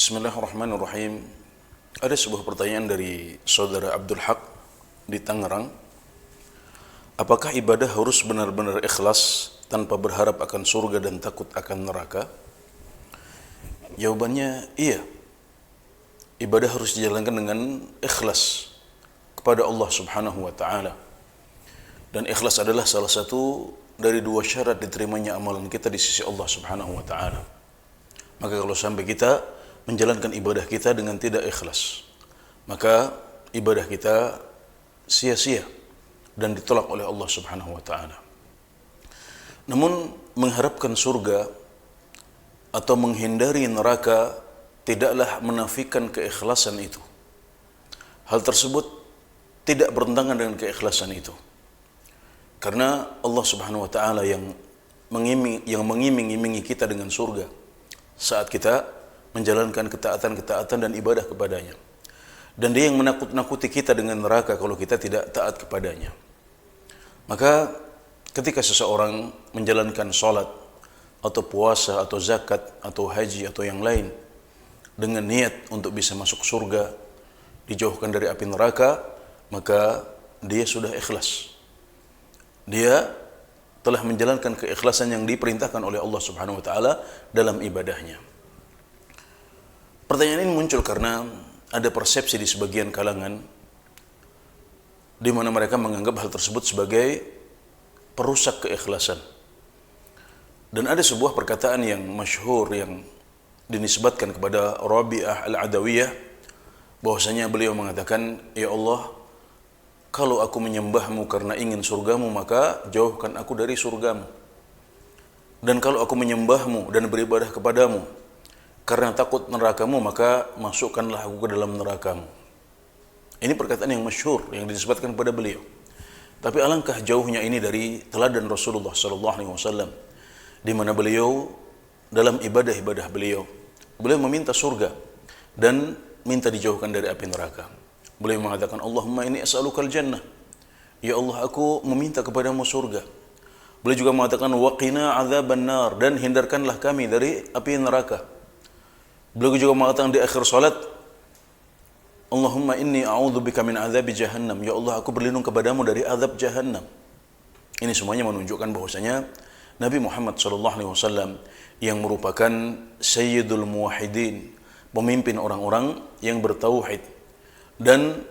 Bismillahirrahmanirrahim. Ada sebuah pertanyaan dari saudara Abdul Haq di Tangerang. Apakah ibadah harus benar-benar ikhlas tanpa berharap akan surga dan takut akan neraka? Jawabannya iya. Ibadah harus dijalankan dengan ikhlas kepada Allah Subhanahu wa taala. Dan ikhlas adalah salah satu dari dua syarat diterimanya amalan kita di sisi Allah Subhanahu wa taala. Maka kalau sampai kita menjalankan ibadah kita dengan tidak ikhlas, maka ibadah kita sia-sia dan ditolak oleh Allah Subhanahu wa taala. Namun mengharapkan surga atau menghindari neraka tidaklah menafikan keikhlasan itu. Hal tersebut tidak bertentangan dengan keikhlasan itu. Karena Allah Subhanahu wa taala yang mengiming-imingi kita dengan surga saat kita menjalankan ketaatan-ketaatan dan ibadah kepadanya. Dan dia yang menakut-nakuti kita dengan neraka kalau kita tidak taat kepadanya. Maka ketika seseorang menjalankan sholat atau puasa atau zakat atau haji atau yang lain dengan niat untuk bisa masuk surga, dijauhkan dari api neraka, maka dia sudah ikhlas. Dia telah menjalankan keikhlasan yang diperintahkan oleh Allah Subhanahu wa taala dalam ibadahnya. Pertanyaan ini muncul karena ada persepsi di sebagian kalangan di mana mereka menganggap hal tersebut sebagai perusak keikhlasan. Dan ada sebuah perkataan yang masyhur yang dinisbatkan kepada Rabi'ah Al-Adawiyah, bahwasanya beliau mengatakan, "Ya Allah, kalau aku menyembahmu karena ingin surgamu, maka jauhkan aku dari surgamu. Dan kalau aku menyembahmu dan beribadah kepadamu karena takut nerakamu, maka masukkanlah aku ke dalam nerakamu." Ini perkataan yang masyhur yang dinisbatkan kepada beliau. Tapi alangkah jauhnya ini dari teladan Rasulullah SAW, di mana beliau dalam ibadah-ibadah beliau meminta surga dan minta dijauhkan dari api neraka. Beliau mengatakan, "Allahumma inni as'alukal jannah." Ya Allah, aku meminta kepadamu surga. Beliau juga mengatakan, "Waqina adzaban nar," dan hindarkanlah kami dari api neraka. Beliau juga mengatakan di akhir salat, "Allahumma inni a'udzubika min adzabi jahannam." Ya Allah, aku berlindung kepadamu dari azab jahannam. Ini semuanya menunjukkan bahwasanya Nabi Muhammad SAW yang merupakan Sayyidul Muwahhidin, pemimpin orang-orang yang bertauhid dan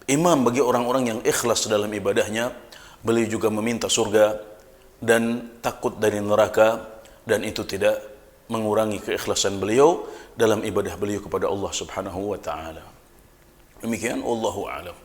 imam bagi orang-orang yang ikhlas dalam ibadahnya, beliau juga meminta surga dan takut dari neraka, dan itu tidak mengurangi keikhlasan beliau dalam ibadah beliau kepada Allah Subhanahu wa taala. Demikian, wallahu a'lam.